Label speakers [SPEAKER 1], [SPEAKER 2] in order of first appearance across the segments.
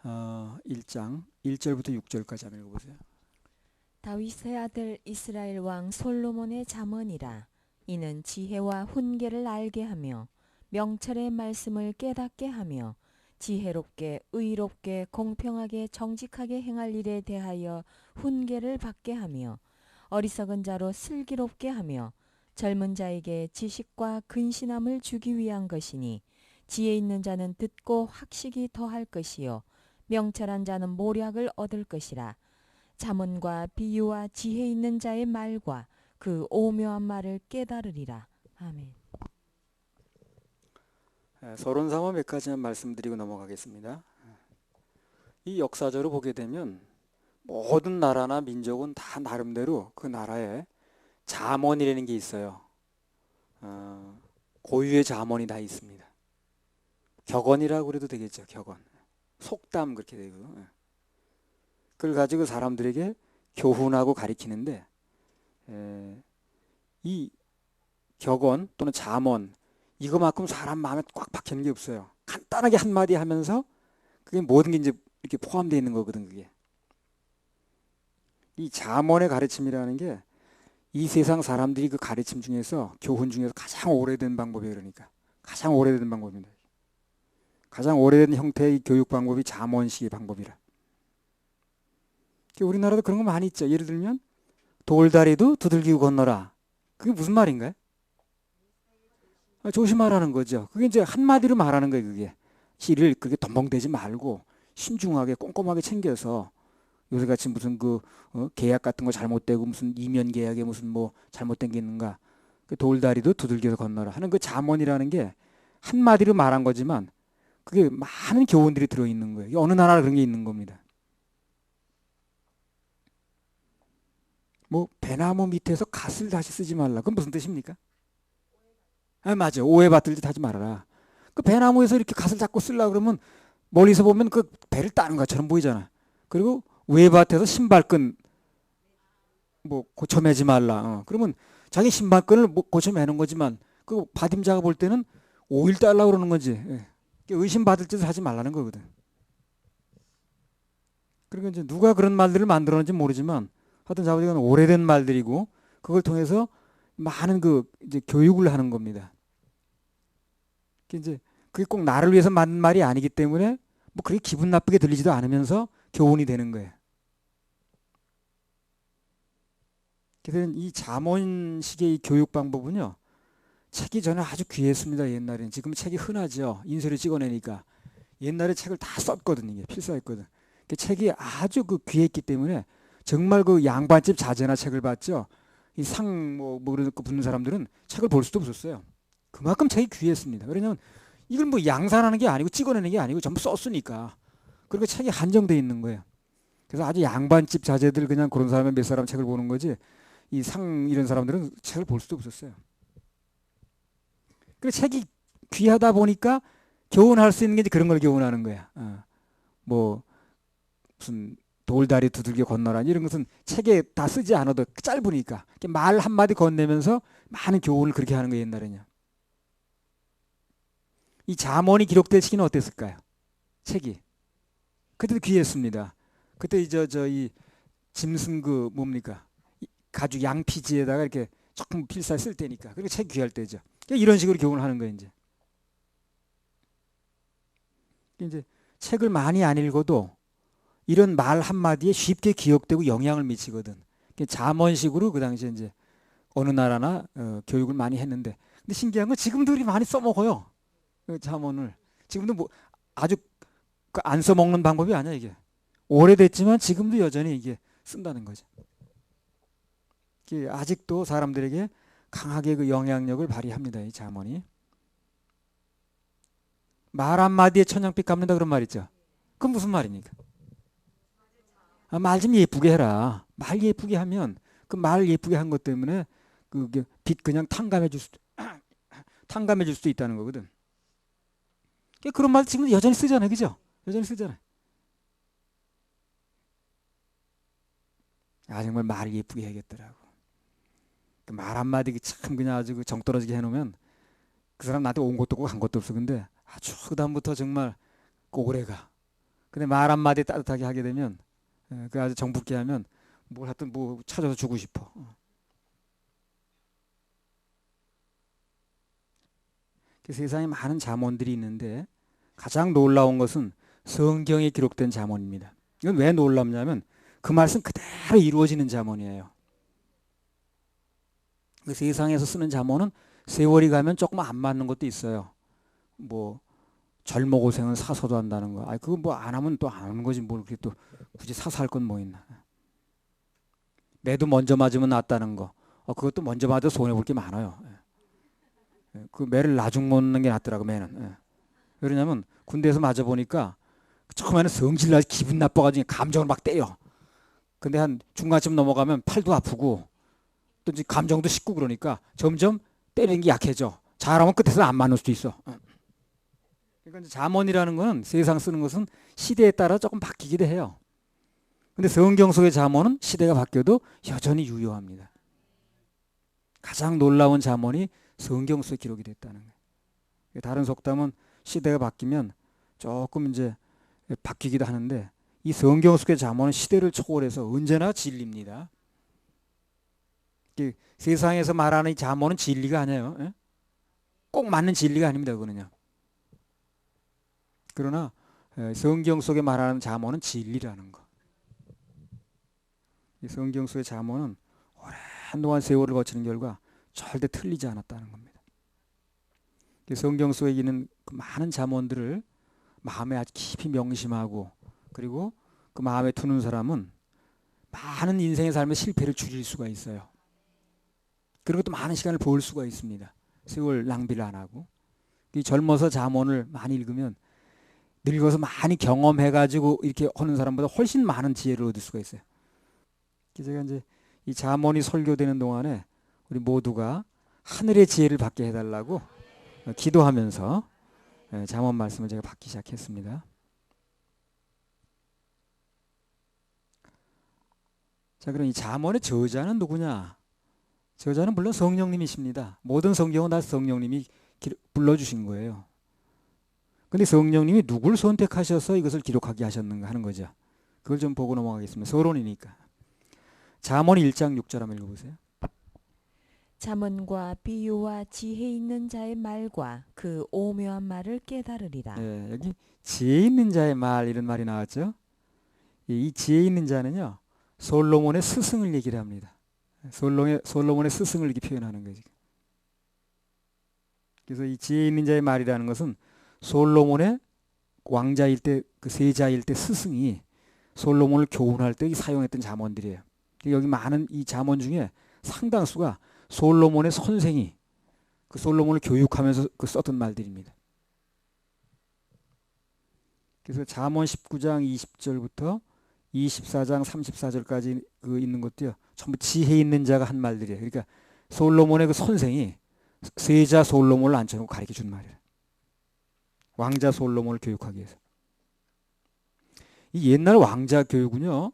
[SPEAKER 1] 1장 1절부터 6절까지 한번 읽어보세요.
[SPEAKER 2] 다윗의 아들 이스라엘 왕 솔로몬의 잠언이라. 이는 지혜와 훈계를 알게 하며 명철의 말씀을 깨닫게 하며 지혜롭게 의롭게 공평하게 정직하게 행할 일에 대하여 훈계를 받게 하며 어리석은 자로 슬기롭게 하며 젊은 자에게 지식과 근신함을 주기 위한 것이니 지혜 있는 자는 듣고 확식이 더할 것이요 명철한 자는 모략을 얻을 것이라. 잠언과 비유와 지혜 있는 자의 말과 그 오묘한 말을 깨달으리라. 아멘.
[SPEAKER 1] 서론삼아 몇 가지만 말씀드리고 넘어가겠습니다. 이 역사적으로 보게 되면 모든 나라나 민족은 다 나름대로 그 나라에 잠언이라는 게 있어요. 고유의 잠언이 다 있습니다. 격언이라고 그래도 되겠죠. 격언. 속담 그렇게 되고. 그걸 가지고 사람들에게 교훈하고 가리키는데 이 격언 또는 잠언 이거만큼 사람 마음에 꽉 박히는 게 없어요. 간단하게 한마디 하면서 그게 모든 게 이제 이렇게 포함되어 있는 거거든. 그게 이 잠언의 가르침이라는 게 이 세상 사람들이 그 가르침 중에서 교훈 중에서 가장 오래된 방법이에요. 그러니까 가장 오래된 방법입니다. 가장 오래된 형태의 교육 방법이 잠언식의 방법이라. 우리나라도 그런 거 많이 있죠. 예를 들면 돌다리도 두들기고 건너라. 그게 무슨 말인가요? 조심하라는 거죠. 그게 이제 한마디로 말하는 거예요. 그게 실을 그렇게 덤벙대지 말고 신중하게 꼼꼼하게 챙겨서 요새같이 무슨 계약 같은 거 잘못되고 무슨 이면 계약에 무슨 뭐 잘못된 게 있는가. 그 돌다리도 두들겨서 건너라 하는 그 잠언이라는 게 한마디로 말한 거지만 그게 많은 교훈들이 들어있는 거예요. 어느 나라나 그런 게 있는 겁니다. 뭐 배나무 밑에서 갓을 다시 쓰지 말라. 그건 무슨 뜻입니까? 맞아. 오해받을 듯 하지 말아라. 그 배나무에서 이렇게 갓을 잡고 쓰려고 그러면 멀리서 보면 그 배를 따는 것처럼 보이잖아. 그리고 외밭에서 신발끈 뭐 고쳐 매지 말라. 그러면 자기 신발끈을 뭐 고쳐 매는 거지만 그 받임자가 볼 때는 오일 달라고 그러는 거지. 의심받을 짓을 하지 말라는 거거든. 그러니까 이제 누가 그런 말들을 만들었는지 모르지만 하여튼 자우지간 오래된 말들이고 그걸 통해서 많은 이제 교육을 하는 겁니다. 이제 그게 꼭 나를 위해서 만든 말이 아니기 때문에 뭐 그렇게 기분 나쁘게 들리지도 않으면서 교훈이 되는 거예요. 그래서 이 잠언식의 이 교육 방법은요. 책이 저는 아주 귀했습니다. 옛날에는. 지금 책이 흔하죠. 인쇄를 찍어내니까. 옛날에 책을 다 썼거든. 이게 필사했거든. 그 책이 아주 귀했기 때문에 정말 양반집 자제나 책을 봤죠. 이 상 그런 거 붙는 사람들은 책을 볼 수도 없었어요. 그만큼 책이 귀했습니다. 왜냐면 이걸 뭐 양산하는 게 아니고 찍어내는 게 아니고 전부 썼으니까. 그리고 책이 한정돼 있는 거예요. 그래서 아주 양반집 자제들 그냥 그런 사람의 몇 사람 책을 보는 거지 이 상 이런 사람들은 책을 볼 수도 없었어요. 그래서 책이 귀하다 보니까 교훈할 수 있는 게 이제 그런 걸 교훈하는 거야. 뭐 무슨 돌다리 두들겨 건너라 이런 것은 책에 다 쓰지 않아도 짧으니까 말 한마디 건네면서 많은 교훈을 그렇게 하는 거예요. 옛날에는. 이 잠언이 기록될 시기는 어땠을까요? 책이 그때도 귀했습니다. 그때 이 짐승 뭡니까 가죽 양피지에다가 이렇게 조금 필사 쓸 때니까 그리고 책 귀할 때죠. 이런 식으로 교훈을 하는 거예요. 이제 책을 많이 안 읽어도 이런 말 한마디에 쉽게 기억되고 영향을 미치거든. 잠언식으로 그 당시에 이제 어느 나라나 교육을 많이 했는데 근데 신기한 건 지금도 우리 많이 써먹어요. 잠언을 지금도 뭐 아주 안 써먹는 방법이 아니야 이게. 오래됐지만 지금도 여전히 이게 쓴다는 거죠. 아직도 사람들에게 강하게 영향력을 발휘합니다. 이 잠언이. 말 한마디에 천냥빛 갚는다 그런 말 있죠. 그건 무슨 말입니까? 말 좀 예쁘게 해라. 말 예쁘게 하면 그 말 예쁘게 한 것 때문에 그게 빛 그냥 탕감해 줄 수도 있다는 거거든. 그런 말 지금 여전히 쓰잖아요. 그죠? 여전히 쓰잖아요. 정말 말 예쁘게 해야겠더라고. 말 한마디 참 그냥 아주 정 떨어지게 해놓으면 그 사람 나한테 온 것도 없고 간 것도 없어. 근데 아주 그다음부터 정말 오래가. 근데 말 한마디 따뜻하게 하게 되면 그 아주 정붙게 하면 뭘 하여튼 뭐 찾아서 주고 싶어. 그 세상에 많은 잠언들이 있는데 가장 놀라운 것은 성경에 기록된 잠언입니다. 이건 왜 놀랍냐면 그 말씀 그대로 이루어지는 잠언이에요. 그 세상에서 쓰는 잠언은 세월이 가면 조금 안 맞는 것도 있어요. 뭐 젊어 고생은 사서도 한다는 거. 그거 뭐 안 하면 또 안 하는 거지 뭘 그렇게 또 굳이 사서 할 건 뭐 있나. 매도 먼저 맞으면 낫다는 거. 그것도 먼저 맞아 손해 볼 게 많아요. 그 매를 나중 먹는 게 낫더라고 매는. 왜냐면 군대에서 맞아 보니까 처음에는 성질나서 기분 나빠가지고 감정을 막 떼요. 근데 한 중간쯤 넘어가면 팔도 아프고 또 이제 감정도 식고 그러니까 점점 때리는 게 약해져. 잘하면 끝에서 안 맞는 수도 있어. 그러니까 이제 잠언이라는 거는 세상 쓰는 것은 시대에 따라 조금 바뀌기도 해요. 근데 성경 속의 잠언은 시대가 바뀌어도 여전히 유효합니다. 가장 놀라운 잠언이 성경 속에 기록이 됐다는 거예요. 다른 속담은 시대가 바뀌면 조금 이제 바뀌기도 하는데 이 성경 속의 잠언은 시대를 초월해서 언제나 진리입니다. 세상에서 말하는 이 잠언은 진리가 아니에요. 꼭 맞는 진리가 아닙니다. 그거는요. 그러나 성경 속에 말하는 잠언은 진리라는 거. 이 성경 속의 잠언은 오랜 동안 세월을 거치는 결과 절대 틀리지 않았다는 겁니다. 성경 속에 있는 그 많은 잠언들을 마음에 아주 깊이 명심하고 그리고 그 마음에 두는 사람은 많은 인생의 삶의 실패를 줄일 수가 있어요. 그리고 또 많은 시간을 볼 수가 있습니다. 세월 낭비를 안 하고. 젊어서 잠언을 많이 읽으면 늙어서 많이 경험해가지고 이렇게 하는 사람보다 훨씬 많은 지혜를 얻을 수가 있어요. 제가 이제 이 잠언이 설교되는 동안에 우리 모두가 하늘의 지혜를 받게 해달라고 기도하면서 잠언 말씀을 제가 받기 시작했습니다. 자, 그럼 이 잠언의 저자는 누구냐? 저자는 물론 성령님이십니다. 모든 성경은 다 성령님이 불러주신 거예요. 근데 성령님이 누굴 선택하셔서 이것을 기록하게 하셨는가 하는 거죠. 그걸 좀 보고 넘어가겠습니다. 서론이니까. 잠언 1장 6절 한번 읽어보세요.
[SPEAKER 2] 잠언과 비유와 지혜 있는 자의 말과 그 오묘한 말을 깨달으리라.
[SPEAKER 1] 여기 지혜 있는 자의 말 이런 말이 나왔죠. 이 지혜 있는 자는요. 솔로몬의 스승을 얘기를 합니다. 솔로몬의 스승을 이렇게 표현하는 거죠. 그래서 이 지혜 있는 자의 말이라는 것은 솔로몬의 왕자일 때 그 세자일 때 스승이 솔로몬을 교훈할 때 사용했던 잠언들이에요. 여기 많은 이 잠언 중에 상당수가 솔로몬의 선생이 그 솔로몬을 교육하면서 그 썼던 말들입니다. 그래서 잠언 19장 20절부터 24장 34절까지 그 있는 것도요. 전부 지혜 있는 자가 한 말들이에요. 그러니까 솔로몬의 그 선생이 세자 솔로몬을 앉혀놓고 가르쳐 준 말이에요. 왕자 솔로몬을 교육하기 위해서. 이 옛날 왕자 교육은요.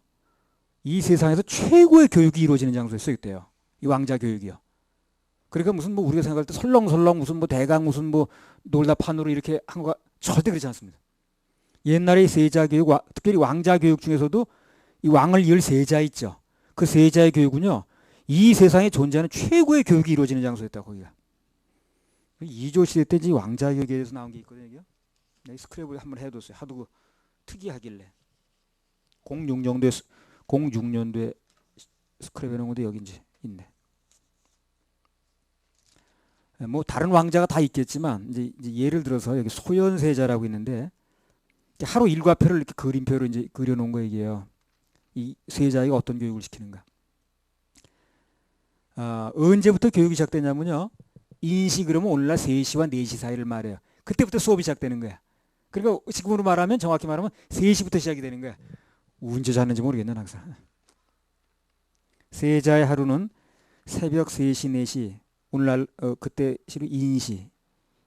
[SPEAKER 1] 이 세상에서 최고의 교육이 이루어지는 장소에 쓰였대요. 이 왕자 교육이요. 그러니까 무슨 뭐 우리가 생각할 때 설렁설렁 무슨 뭐 대강 무슨 뭐 놀다 판으로 이렇게 한 거가 절대 그렇지 않습니다. 옛날의 세자 교육, 특별히 왕자 교육 중에서도 이 왕을 이을 세자 있죠. 그 세자의 교육은요. 이 세상에 존재하는 최고의 교육이 이루어지는 장소였다. 거기가. 이조 시대 때 이제 왕자 교육에 대해서 나온 게 있거든요. 스크랩을 한번 해뒀어요. 하도 그 특이하길래. 06년도에 스크랩 해놓은 건데 여기 이제 있네. 뭐 다른 왕자가 다 있겠지만 이제 예를 들어서 여기 소현세자라고 있는데 하루 일과표를 이렇게 그림표로 이제 그려놓은 거 얘기예요. 이 세자에게 어떤 교육을 시키는가. 언제부터 교육이 시작되냐면요. 인시 그러면 오늘날 3시와 4시 사이를 말해요. 그때부터 수업이 시작되는 거야. 그러니까 지금으로 말하면 정확히 말하면 3시부터 시작이 되는 거야. 언제 잤는지 모르겠네 항상. 세자의 하루는 새벽 3시, 4시 오늘날 그때 시로 인시.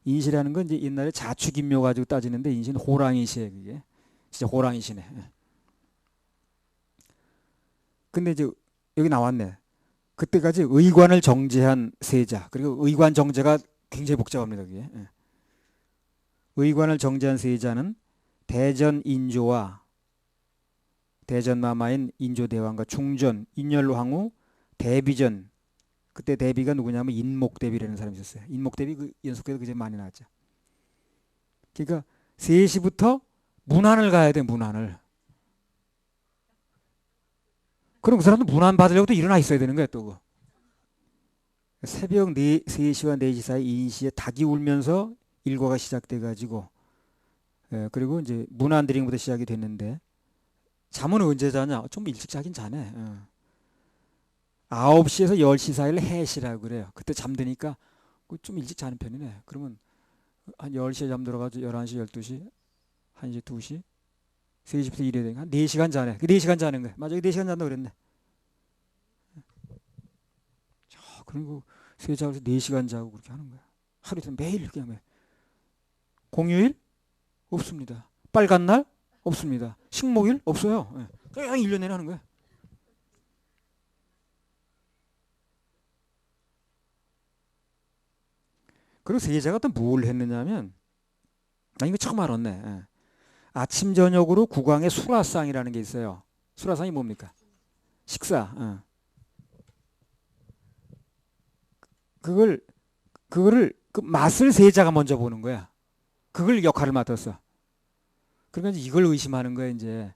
[SPEAKER 1] 인시라는 건 이제 옛날에 자축인묘 가지고 따지는데 인시는 호랑이시에 그게 진짜 호랑이시네. 근데 이제 여기 나왔네. 그때까지 의관을 정제한 세자. 그리고 의관 정제가 굉장히 복잡합니다. 그게. 의관을 정제한 세자는 대전 인조와 대전마마인 인조대왕과 중전, 인열왕후, 대비전. 그때 대비가 누구냐면 인목대비라는 사람이 있었어요. 인목대비 그 연속해서 그제 많이 나왔죠. 그러니까 3시부터 문안을 가야 돼, 문안을. 그럼 그 사람도 문안 받으려고 또 일어나 있어야 되는 거야, 또. 새벽 3시와 4시 사이 인시에 닭이 울면서 일과가 시작돼 가지고 그리고 이제 문안 드링부터 시작이 됐는데 잠은 언제 자냐? 좀 일찍 자긴 자네. 9시에서 10시 사이를 해시라고 그래요. 그때 잠드니까 좀 일찍 자는 편이네. 그러면 한 10시에 잠들어가지고 11시, 12시, 1시, 2시, 3시부터 일해야 되니까 한 4시간 자네. 그 4시간 자는 거야. 맞아, 4시간 잔다고 그랬네. 그리고 세자에서 4시간 자고 그렇게 하는 거야. 하루에 매일 그냥 매. 공휴일? 없습니다. 빨간 날? 없습니다. 식목일? 없어요. 예. 그냥 1년 내내 하는 거야. 그리고 세자가 또 뭘 했느냐면 나 이거 처음 알았네. 예. 아침 저녁으로 국왕의 수라상이라는 게 있어요. 수라상이 뭡니까? 식사. 그거를 그 맛을 세자가 먼저 보는 거야. 그걸 역할을 맡았어. 그러니까 이걸 의심하는 거야. 이제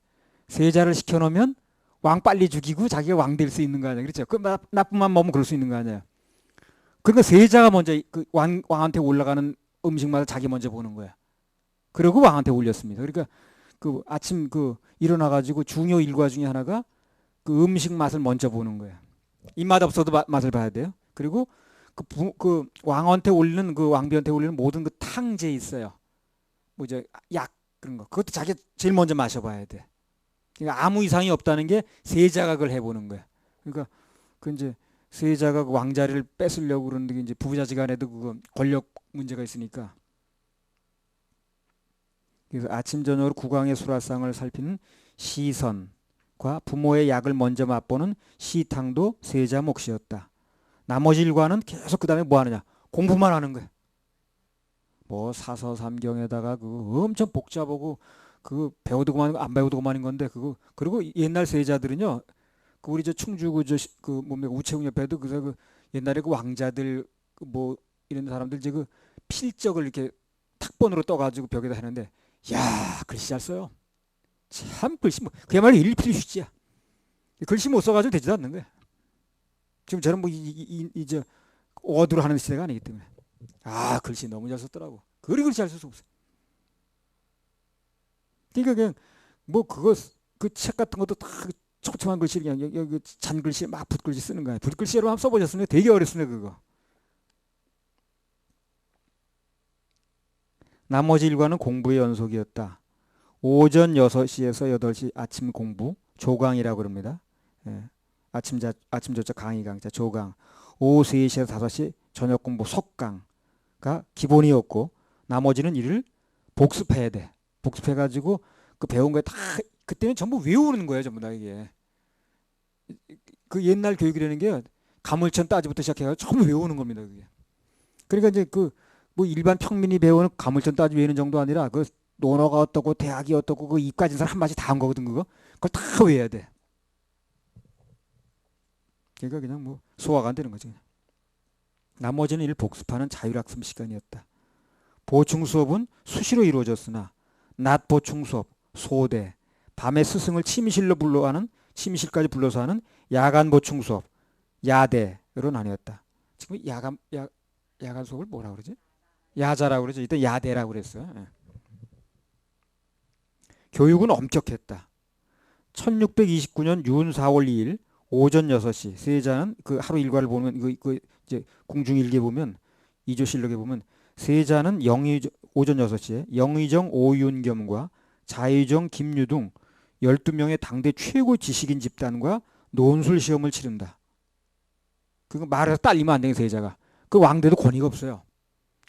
[SPEAKER 1] 세자를 시켜놓으면 왕 빨리 죽이고 자기가 왕 될 수 있는 거 아니야. 그렇죠? 그 나쁜만 먹으면 그럴 수 있는 거 아니야. 그러니까 세자가 먼저 그 왕한테 올라가는 음식 맛을 자기 먼저 보는 거야. 그리고 왕한테 올렸습니다. 그러니까 그 아침 그 일어나가지고 중요 일과 중에 하나가 그 음식 맛을 먼저 보는 거야. 입맛 없어도 맛을 봐야 돼요. 그리고 그 왕한테 올리는 그 왕비한테 올리는 모든 그 탕제 있어요. 뭐 이제 약 그런 거. 그것도 자기 제일 먼저 마셔봐야 돼. 그러니까 아무 이상이 없다는 게 세자가 그걸 해보는 거야. 그러니까 그 이제 세자가 그 왕자리를 뺏으려고 그러는데 이제 부부자지간에도 그거 권력 문제가 있으니까. 그래서 아침 저녁으로 국왕의 수라상을 살피는 시선과 부모의 약을 먼저 맛보는 시탕도 세자 몫이었다. 나머지 일과는 계속 그 다음에 뭐 하느냐? 공부만 하는 거야. 뭐 사서삼경에다가 그 엄청 복잡하고 그 배워도 그만 안 배워도 그만인 건데 그거 그리고 옛날 세자들은요. 그 우리 저 충주 그 뭡니까 우체국 옆에도 그 옛날에 그 왕자들 뭐 이런 사람들 이제 그 필적을 이렇게 탁본으로 떠가지고 벽에다 하는데 야 글씨 잘 써요. 참 글씨 뭐 그야말로 일필휘지야. 글씨 못 써가지고 되지도 않는 거야. 지금 저는 뭐 이제 어두로 하는 시대가 아니기 때문에 아 글씨 너무 잘 썼더라고. 그리 글씨 잘 쓸 수 없어. 그러니까 그냥 뭐 그거 그 책 같은 것도 다 촘촘한 글씨 그냥 여기 잔 글씨 막 붓글씨 쓰는 거야. 붓글씨로 한번 써보셨으면 되게 어렵습니다 그거. 나머지 일과는 공부의 연속이었다. 오전 6시에서 8시 아침 공부 조강이라고 그럽니다. 예. 아침 조차 강의 강자 조강. 오후 3시에서 5시 저녁 공부 속강가 기본이었고 나머지는 일을 복습해야 돼. 복습해가지고 그 배운 거에 다 그때는 전부 외우는 거예요 전부 다 이게. 그 옛날 교육이라는 게 가물천 따지부터 시작해서 전부 외우는 겁니다 그게. 그러니까 이제 그 뭐 일반 평민이 배우는 가물천 따지 외우는 정도 아니라 그 논어가 어떻고 대학이 어떻고 그 입까지 사람 한 마디 다 한 거거든 그거. 그걸 다 외워야 돼. 그러니까 그냥 뭐 소화가 안 되는 거지. 나머지는 일 복습하는 자율학습 시간이었다. 보충 수업은 수시로 이루어졌으나 낮 보충 수업, 소대, 밤에 스승을 침실까지 불러서 하는 야간 보충 수업, 야대로 나뉘었다. 지금 야간 수업을 뭐라 그러지? 야자라고 그러죠. 이때 야대라고 그랬어요. 예. 교육은 엄격했다. 1629년 윤 4월 2일 오전 6시 세자는 그 하루 일과를 보면 그 이제 궁중일기에 보면 이조실록에 보면 세자는 오전 6시에 영의정 오윤겸과 자의정 김유등 12명의 당대 최고 지식인 집단과 논술 시험을 치른다. 그거 말해서 딸리면 안 되는 세자가. 그 왕대도 권위가 없어요.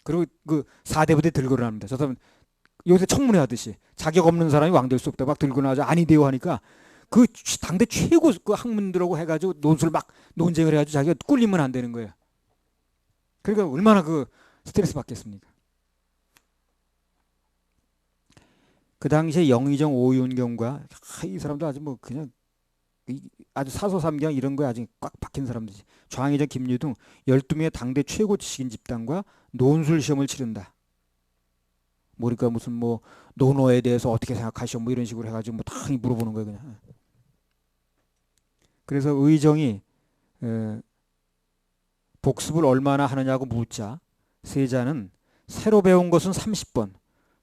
[SPEAKER 1] 그리고 그 4대부대 들거나 합니다. 저 사람은 요새 청문회 하듯이 자격 없는 사람이 왕 될 수 없다 막 들고 나와서 아니대요 하니까 그 당대 최고 그 학문들하고 해가지고 논술 막 논쟁을 해가지고 자기가 꿀리면 안 되는 거예요. 그러니까 얼마나 그 스트레스 받겠습니까? 그 당시에 영의정 오윤경과 이 사람도 아주 뭐 그냥 아주 사소삼경 이런 거에 아주 꽉 박힌 사람들이지. 좌의정 김유등 12명의 당대 최고 지식인 집단과 논술 시험을 치른다. 그러니까 무슨 뭐 논어에 대해서 어떻게 생각하시오 뭐 이런 식으로 해가지고 뭐 다 물어보는 거예요 그냥. 그래서 의정이 복습을 얼마나 하느냐고 묻자 세자는 새로 배운 것은 30번,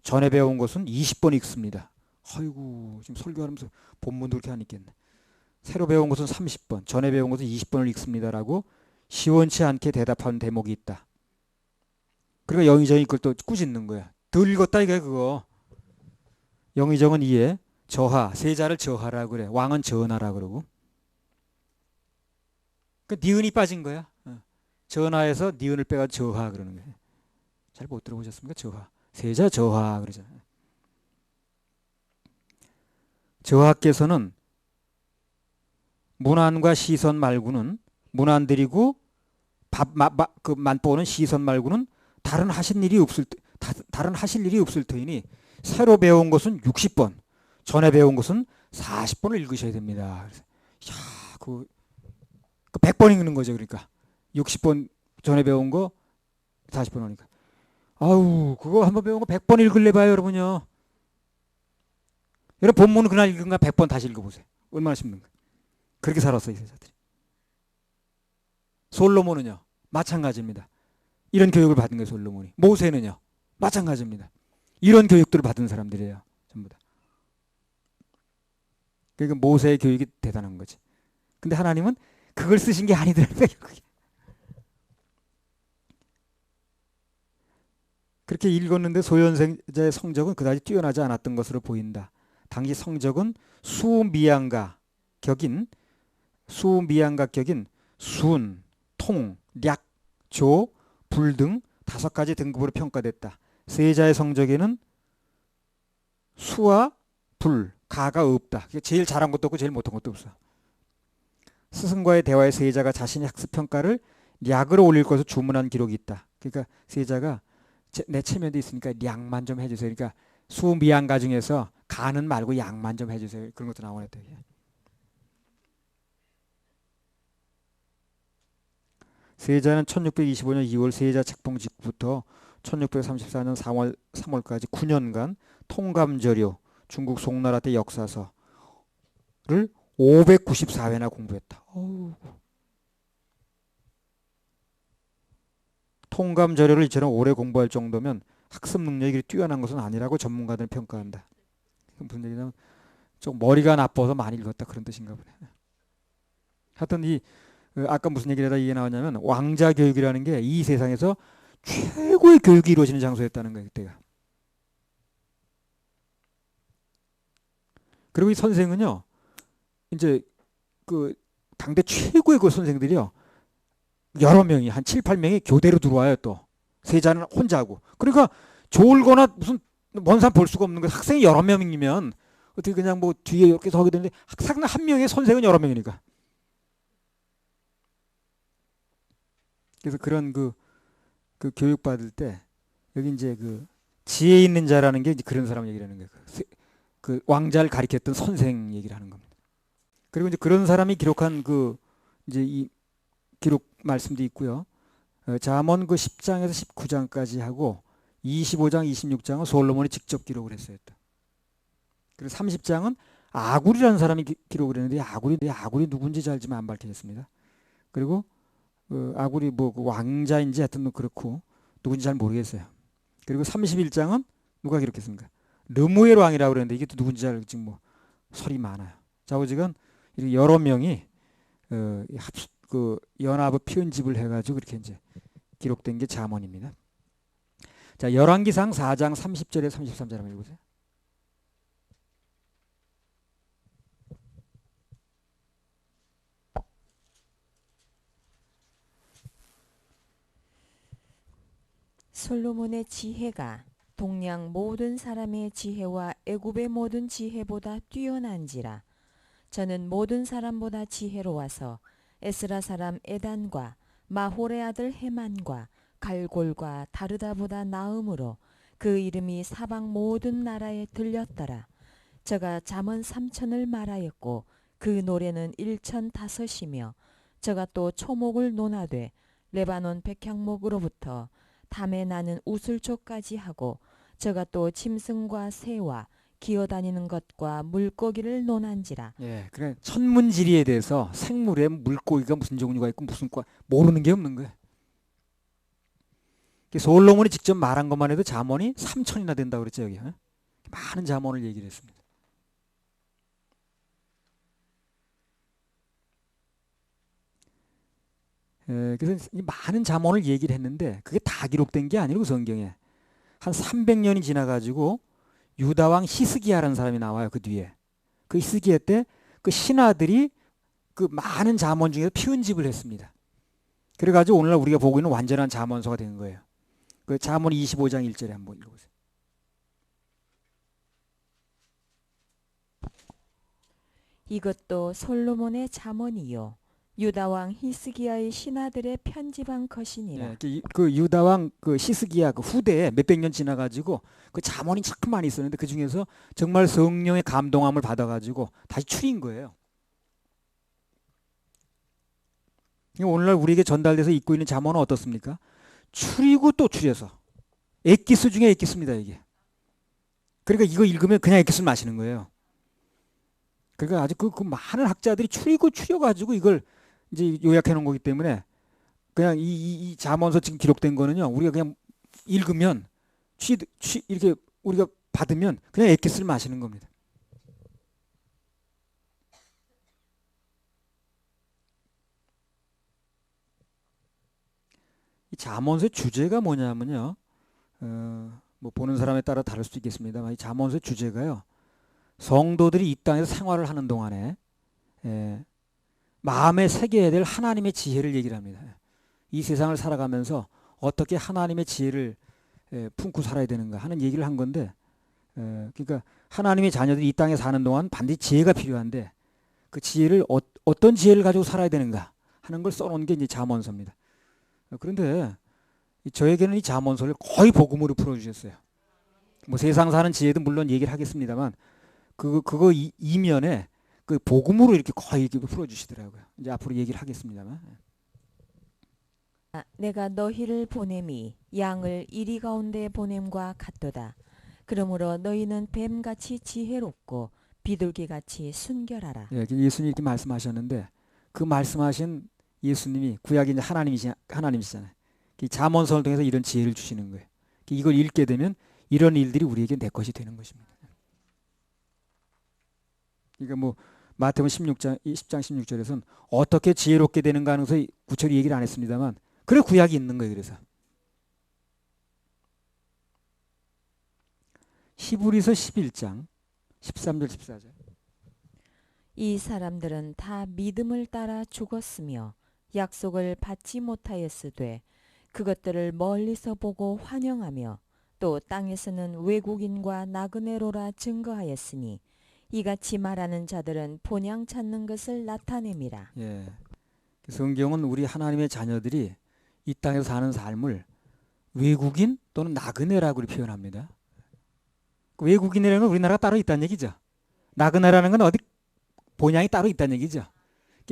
[SPEAKER 1] 전에 배운 것은 20번 읽습니다. 아이고 지금 설교하면서 본문도 그렇게 안 읽겠네. 새로 배운 것은 30번, 전에 배운 것은 20번을 읽습니다라고 시원치 않게 대답한 대목이 있다. 그러니까 영의정이 그걸 또 꾸짖는 거야. 덜 읽었다 이게 그거. 영의정은 이에 저하, 세자를 저하라 그래. 왕은 전하라 그러고. 그 니은이 빠진 거야. 전하에서 니은을 빼가 저하 그러는 거예요. 잘 못 들어보셨습니까? 저하. 세자 저하 그러잖아요. 저하께서는 문안과 시선 말고는 문안드리고 그 만보는 시선 말고는 다른 하실 일이 없을 터이니 새로 배운 것은 60번, 전에 배운 것은 40번을 읽으셔야 됩니다. 그래서 야, 그 100번 읽는 거죠. 그러니까 60번 전에 배운 거 40번 하니까 아우 그거 한번 배운 거 100번 읽을래 봐요 여러분요. 여러분 본문은 그날 읽은 거 100번 다시 읽어보세요. 얼마나 쉽는가. 그렇게 살았어요 이 세자들이. 솔로몬은요 마찬가지입니다. 이런 교육을 받은 거예요. 솔로몬이. 모세는요 마찬가지입니다. 이런 교육들을 받은 사람들이에요. 전부 다. 그러니까 모세의 교육이 대단한 거지. 근데 하나님은 그걸 쓰신 게 아니더라고요. 그렇게 읽었는데 소현세자의 성적은 그다지 뛰어나지 않았던 것으로 보인다. 당시 성적은 수미양가격인 순, 통, 략, 조, 불 등 5가지 등급으로 평가됐다. 세자의 성적에는 수와 불, 가가 없다. 제일 잘한 것도 없고 제일 못한 것도 없어. 스승과의 대화에 세자가 자신의 학습 평가를 략으로 올릴 것을 주문한 기록이 있다. 그러니까 세자가 내 체면도 있으니까 략만 좀 해주세요. 그러니까 수미양가 중에서 가는 말고 양만 좀 해주세요. 그런 것도 나오네. 세자는 1625년 2월 세자 책봉 직후부터 1634년 3월까지 9년간 통감저료 중국 송나라 때 역사서를 594회나 공부했다. 통감저료를 이처럼 오래 공부할 정도면 학습 능력이 뛰어난 것은 아니라고 전문가들은 평가한다. 무슨 얘기냐면 좀 머리가 나빠서 많이 읽었다 그런 뜻인가 보네. 하여튼 아까 무슨 얘기를 하다 이게 나왔냐면 왕자 교육이라는 게 이 세상에서 최고의 교육이 이루어지는 장소였다는 거예요. 그때가. 그리고 이 선생은요. 이제 그 당대 최고의 그 선생들이요. 여러 명이 한 7, 8명이 교대로 들어와요. 또 세자는 혼자 하고. 그러니까 졸거나 무슨 먼 산 볼 수가 없는 거예요. 학생이 여러 명이면 어떻게 그냥 뭐 뒤에 이렇게 서 하게 되는데 학생 한 명의 선생은 여러 명이니까. 그래서 그런 그 교육 받을 때 여기 이제 그 지혜 있는 자라는 게 이제 그런 사람 얘기라는 거예요. 그 왕자를 가리켰던 선생 얘기를 하는 겁니다. 그리고 이제 그런 사람이 기록한 그 이제 이 기록 말씀도 있고요. 잠언 그 10장에서 19장까지 하고 25장, 26장은 솔로몬이 직접 기록을 했어요. 또. 그리고 30장은 아굴이라는 사람이 기록을 했는데 아굴이 누군지 잘 지금 안 밝혀졌습니다. 그리고 아굴이 뭐 그 왕자인지 하여튼 뭐 그렇고 누군지 잘 모르겠어요. 그리고 31장은 누가 기록했습니까? 르무엘 왕이라고 그러는데 이게 또 누군지 잘 지금 뭐 설이 많아요. 좌우지간 여러 명이 그 연합의 편집을 해가지고 이렇게 이제 기록된 게 잠언입니다. 자, 열왕기상 4장 30절에 33절 한번 읽어보세요.
[SPEAKER 2] 솔로몬의 지혜가 동양 모든 사람의 지혜와 애굽의 모든 지혜보다 뛰어난지라. 저는 모든 사람보다 지혜로워서 에스라 사람 에단과 마홀의 아들 헤만과 갈골과 다르다보다 나음으로 그 이름이 사방 모든 나라에 들렸더라. 저가 잠언 3천을 말하였고 그 노래는 1,005이며 저가 또 초목을 논하되 레바논 백향목으로부터 담에 나는 우슬초까지 하고 저가 또 짐승과 새와 기어다니는 것과 물고기를 논한지라.
[SPEAKER 1] 예, 그래 천문지리에 대해서 생물에 물고기가 무슨 종류가 있고 무슨 과 모르는 게 없는 거예요. 솔로몬이 직접 말한 것만 해도 잠언이 3천이나 된다고 그랬죠 여기. 어? 많은 잠언을 얘기를 했습니다. 그래서 이 많은 잠언을 얘기를 했는데 그게 다 기록된 게 아니고 성경에 한 300년이 지나가지고 유다 왕 히스기야라는 사람이 나와요. 그 뒤에 그 히스기야 때 그 신하들이 그 많은 잠언 중에서 편집을 했습니다. 그래가지고 오늘날 우리가 보고 있는 완전한 잠언서가 된 거예요. 그 잠언 25장 1절에 한번 읽어보세요.
[SPEAKER 2] 이것도 솔로몬의 잠언이요 유다 왕 히스기야의 신하들의 편집한 것이니라.
[SPEAKER 1] 예, 그 유다 왕 그 히스기야 그 후대에 몇백 년 지나가지고 그 잠언이 참 많이 있었는데 그 중에서 정말 성령의 감동함을 받아가지고 다시 추린 거예요. 오늘날 우리에게 전달돼서 읽고 있는 잠언은 어떻습니까? 추리고 또 추려서 엑기스 중에 엑기스입니다 이게. 그러니까 이거 읽으면 그냥 엑기스를 마시는 거예요. 그러니까 아주 그 많은 학자들이 추리고 추려가지고 이걸 이제 요약해 놓은 거기 때문에 그냥 이 잠언서 지금 기록된 거는요 우리가 그냥 읽으면 이렇게 우리가 받으면 그냥 엑기스를 마시는 겁니다. 이 잠언서의 주제가 뭐냐면요 뭐 보는 사람에 따라 다를 수도 있겠습니다만 이 잠언서의 주제가요 성도들이 이 땅에서 생활을 하는 동안에 마음에 새겨야 될 하나님의 지혜를 얘기를 합니다. 이 세상을 살아가면서 어떻게 하나님의 지혜를 품고 살아야 되는가 하는 얘기를 한 건데 그러니까 하나님의 자녀들이 이 땅에 사는 동안 반드시 지혜가 필요한데 그 지혜를 어떤 지혜를 가지고 살아야 되는가 하는 걸 써놓은 게 이제 잠언서입니다. 그런데 저에게는 이 잠언서를 거의 복음으로 풀어주셨어요. 뭐 세상 사는 지혜도 물론 얘기를 하겠습니다만 그거 이면에 그 복음으로 이렇게 거의 이렇게 풀어주시더라고요. 이제 앞으로 얘기를 하겠습니다만.
[SPEAKER 2] 내가 너희를 보냄이 양을 이리 가운데 보냄과 같도다. 그러므로 너희는 뱀같이 지혜롭고 비둘기같이 순결하라.
[SPEAKER 1] 예, 예수님이 이렇게 말씀하셨는데 그 말씀하신 예수님이 구약의 이제 하나님이시잖아요. 이 잠언서를 통해서 이런 지혜를 주시는 거예요. 이걸 읽게 되면 이런 일들이 우리에게 내 것이 되는 것입니다. 그러니까 뭐 마태복음 10장 16절에서는 어떻게 지혜롭게 되는가 하면서 구체적으로 얘기를 안 했습니다만 그래 구약이 있는 거예요. 그래서 히브리서 11장 13절 14절
[SPEAKER 2] 이 사람들은 다 믿음을 따라 죽었으며 약속을 받지 못하였으되 그것들을 멀리서 보고 환영하며 또 땅에서는 외국인과 나그네로라 증거하였으니 이같이 말하는 자들은 본향 찾는 것을 나타냄이라.
[SPEAKER 1] 예. 성경은 우리 하나님의 자녀들이 이 땅에서 사는 삶을 외국인 또는 나그네라고 표현합니다. 외국인이라는 건 우리나라가 따로 있다는 얘기죠. 나그네라는 건 어디 본향이 따로 있다는 얘기죠.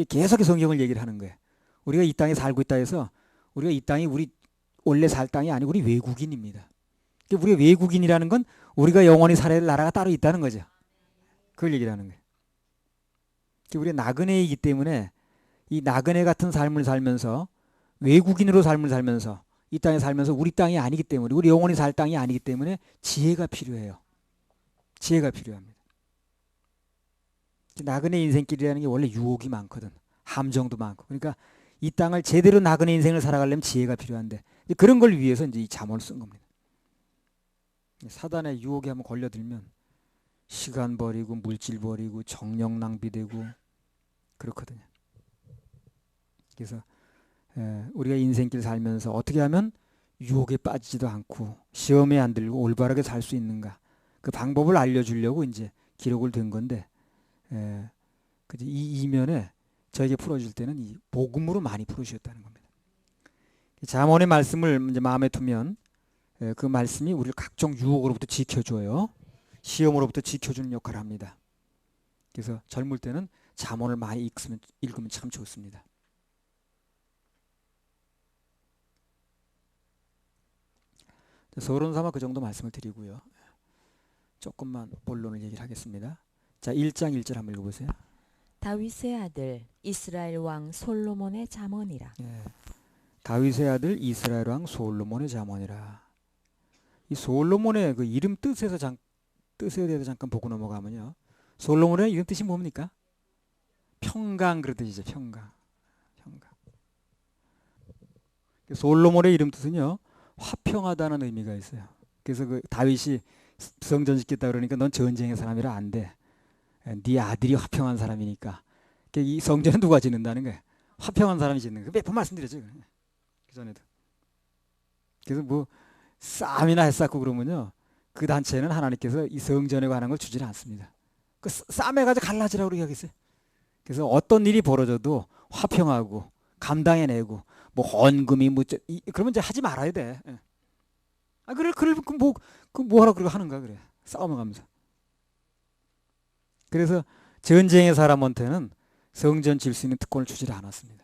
[SPEAKER 1] 계속 성경을 얘기를 하는 거예요. 우리가 이 땅에 살고 있다 해서 우리가 이 땅이 우리 원래 살 땅이 아니고 우리 외국인입니다. 우리가 외국인이라는 건 우리가 영원히 살아야 할 나라가 따로 있다는 거죠. 그걸 얘기를 하는 거예요. 우리가 나그네이기 때문에 이 나그네 같은 삶을 살면서 외국인으로 삶을 살면서 이 땅에 살면서 우리 땅이 아니기 때문에 우리 영원히 살 땅이 아니기 때문에 지혜가 필요해요. 지혜가 필요합니다. 나그네 인생길이라는 게 원래 유혹이 많거든. 함정도 많고. 그러니까 이 땅을 제대로 나그네 인생을 살아가려면 지혜가 필요한데 그런 걸 위해서 이제 이 잠언을 쓴 겁니다. 사단의 유혹에 한번 걸려들면 시간 버리고 물질 버리고 정력 낭비되고 그렇거든요. 그래서 우리가 인생길 살면서 어떻게 하면 유혹에 빠지지도 않고 시험에 안 들고 올바르게 살 수 있는가 그 방법을 알려주려고 이제 기록을 된 건데 이 이면에 저에게 풀어줄 때는 이 복음으로 많이 풀어주셨다는 겁니다. 잠언의 말씀을 이제 마음에 두면 그 말씀이 우리를 각종 유혹으로부터 지켜줘요. 시험으로부터 지켜주는 역할을 합니다. 그래서 젊을 때는 잠언을 많이 읽으면 참 좋습니다. 서론 삼아 그 정도 말씀을 드리고요. 조금만 본론을 얘기를 하겠습니다. 자, 1장 1절 한번 읽어보세요.
[SPEAKER 2] 다윗의 아들 이스라엘 왕 솔로몬의 잠언이라.
[SPEAKER 1] 예. 다윗의 아들 이스라엘 왕 솔로몬의 잠언이라. 이 솔로몬의 그 이름 뜻에 대해서 잠깐 보고 넘어가면요. 솔로몬의 이름 뜻이 뭡니까? 평강 그런 뜻이죠. 평강. 솔로몬의 이름 뜻은요. 화평하다는 의미가 있어요. 그래서 그 다윗이 성전 짓겠다 그러니까 넌 전쟁의 사람이라 안 돼. 네 아들이 화평한 사람이니까. 이 성전은 누가 짓는다는 거예요. 화평한 사람이 짓는 거예요. 몇 번 말씀드렸죠. 그 전에도. 그래서 뭐 싸움이나 했었고 그러면요. 그 단체는 하나님께서 이 성전에 관한 걸 주질 않습니다. 그 싸움에 가지고 갈라지라고 얘기하겠어요. 그래서 어떤 일이 벌어져도 화평하고 감당해내고 뭐 헌금이 그러면 이제 하지 말아야 돼. 아 그래 뭐 하라 그러고 하는가 그래. 싸움해가면서. 그래서 전쟁의 사람한테는 성전 질 수 있는 특권을 주질 않았습니다.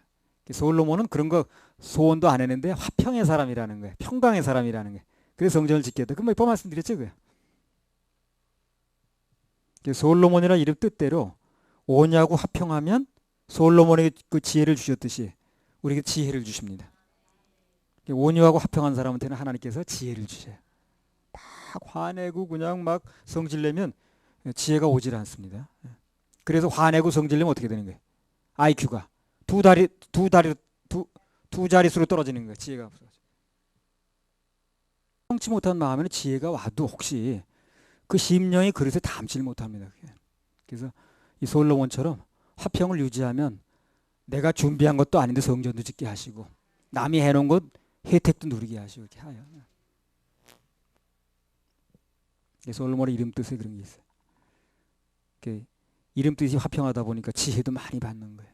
[SPEAKER 1] 솔로몬은 그런 거 소원도 안 했는데 화평의 사람이라는 거예요. 평강의 사람이라는 거예요. 그래서 성전을 짓겠다. 그럼 몇 번 말씀드렸죠, 그요. 솔로몬이라는 이름 뜻대로 오냐고 화평하면 솔로몬에게 그 지혜를 주셨듯이 우리에게 지혜를 주십니다. 온유하고 화평한 사람한테는 하나님께서 지혜를 주셔요. 막 화내고 그냥 막 성질내면 지혜가 오질 않습니다. 그래서 화내고 성질내면 어떻게 되는 거예요? IQ가 두 자릿수로 떨어지는 거예요. 지혜가 없어. 성치 못한 마음에는 지혜가 와도 혹시 그 심령이 그릇에 담지를 못합니다. 그래서 이 솔로몬처럼 화평을 유지하면 내가 준비한 것도 아닌데 성전도 짓게 하시고 남이 해놓은 것 혜택도 누리게 하시고 이렇게 하여. 솔로몬의 이름 뜻에 그런 게 있어요. 이름 뜻이 화평하다 보니까 지혜도 많이 받는 거예요.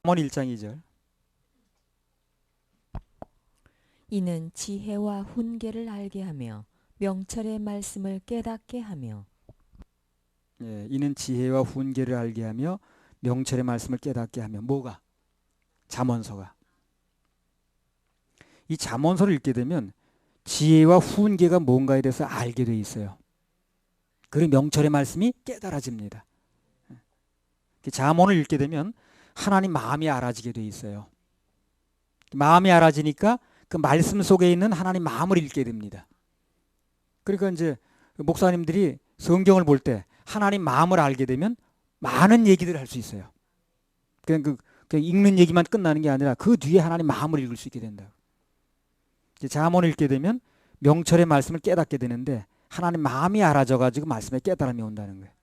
[SPEAKER 1] 잠언 1장 2절.
[SPEAKER 2] 이는 지혜와 훈계를 알게 하며 명철의 말씀을 깨닫게 하며.
[SPEAKER 1] 예, 이는 지혜와 훈계를 알게 하며 명철의 말씀을 깨닫게 하며. 뭐가? 잠언서가. 이 잠언서를 읽게 되면 지혜와 훈계가 뭔가에 대해서 알게 돼 있어요. 그리고 명철의 말씀이 깨달아집니다. 잠언을 읽게 되면 하나님 마음이 알아지게 돼 있어요. 마음이 알아지니까 그 말씀 속에 있는 하나님 마음을 읽게 됩니다. 그러니까 이제 목사님들이 성경을 볼 때 하나님 마음을 알게 되면 많은 얘기들을 할 수 있어요. 그냥 읽는 얘기만 끝나는 게 아니라 그 뒤에 하나님 마음을 읽을 수 있게 된다. 잠언을 읽게 되면 명철의 말씀을 깨닫게 되는데 하나님 마음이 알아져 가지고 말씀에 깨달음이 온다는 거예요.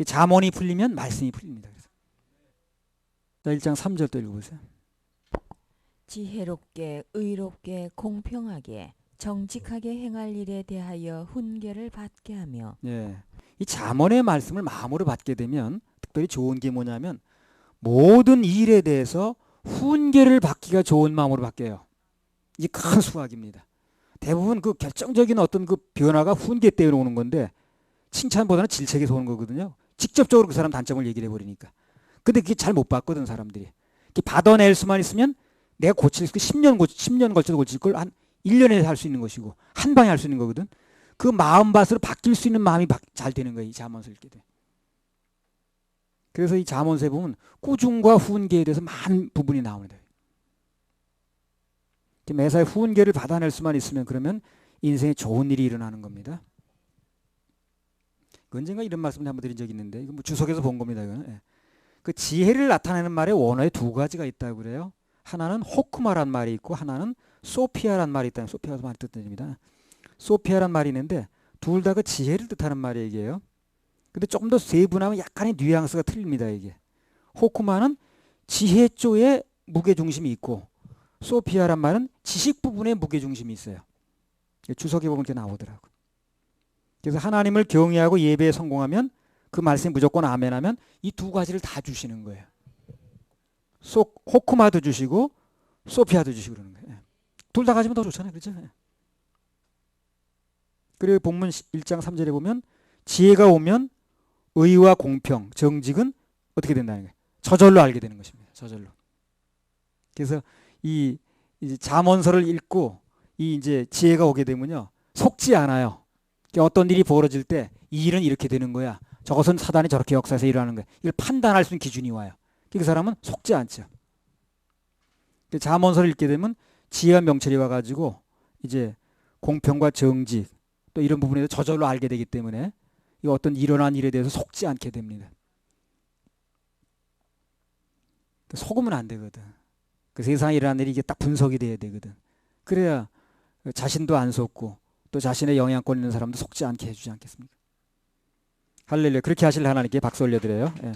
[SPEAKER 1] 잠언이 풀리면 말씀이 풀립니다. 그래서. 자, 1장 3절 또 읽어보세요.
[SPEAKER 2] 지혜롭게 의롭게 공평하게 정직하게 행할 일에 대하여 훈계를 받게 하며.
[SPEAKER 1] 예. 이 잠언의 말씀을 마음으로 받게 되면 특별히 좋은 게 뭐냐면 모든 일에 대해서 훈계를 받기가 좋은 마음으로 바뀌어요. 이게 큰 수확입니다. 대부분 그 결정적인 어떤 그 변화가 훈계 때문에 오는 건데 칭찬보다는 질책에서 오는 거거든요. 직접적으로 그 사람 단점을 얘기를 해버리니까. 근데 그게 잘 못 받거든 사람들이. 받아낼 수만 있으면 내가 고칠 수 10년 걸쳐서 고칠 걸 한 1년에 할 수 있는 것이고 한 방에 할 수 있는 거거든. 그 마음밭으로 바뀔 수 있는 마음이 잘 되는 거예요. 이 잠언서 읽게 돼. 그래서 이 잠언서에 보면 꾸중과 훈계에 대해서 많은 부분이 나옵니다. 매사에 훈계를 받아낼 수만 있으면 그러면 인생에 좋은 일이 일어나는 겁니다. 언젠가 이런 말씀을 한번 드린 적이 있는데 이거 뭐 주석에서 본 겁니다. 이거는. 예. 그 지혜를 나타내는 말에 원어에 두 가지가 있다고 그래요. 하나는 호크마란 말이 있고 하나는 소피아란 말이 있다. 소피아가 말이 뜻입니다. 소피아란 말이 있는데 둘 다 그 지혜를 뜻하는 말이에요. 근데 조금 더 세분하면 약간의 뉘앙스가 틀립니다. 이게 호크마는 지혜 쪽에 무게 중심이 있고 소피아란 말은 지식 부분에 무게 중심이 있어요. 주석에 보면 이렇게 나오더라고. 그래서 하나님을 경외하고 예배에 성공하면 그 말씀에 무조건 아멘하면 이 두 가지를 다 주시는 거예요. 호크마도 주시고 소피아도 주시고 그러는 거예요. 둘 다 가지면 더 좋잖아요. 그렇죠? 예. 그리고 본문 1장 3절에 보면 지혜가 오면 의와 공평, 정직은 어떻게 된다는 거예요? 저절로 알게 되는 것입니다. 저절로. 그래서 이 이제 잠언서를 읽고 이 이제 지혜가 오게 되면요. 속지 않아요. 그러니까 어떤 일이 벌어질 때 이 일은 이렇게 되는 거야. 저것은 사단이 저렇게 역사해서 일어나는 거야. 이걸 판단할 수 있는 기준이 와요. 그 사람은 속지 않죠. 잠언서를 읽게 되면 지혜와 명철이 와가지고 이제 공평과 정직 또 이런 부분에서 저절로 알게 되기 때문에 이 어떤 일어난 일에 대해서 속지 않게 됩니다. 속으면 안 되거든. 그 세상에 일어난 일이 이게 딱 분석이 돼야 되거든. 그래야 자신도 안 속고 또 자신의 영향권 있는 사람도 속지 않게 해주지 않겠습니까? 할렐루야. 그렇게 하실 하나님께 박수 올려드려요. 예.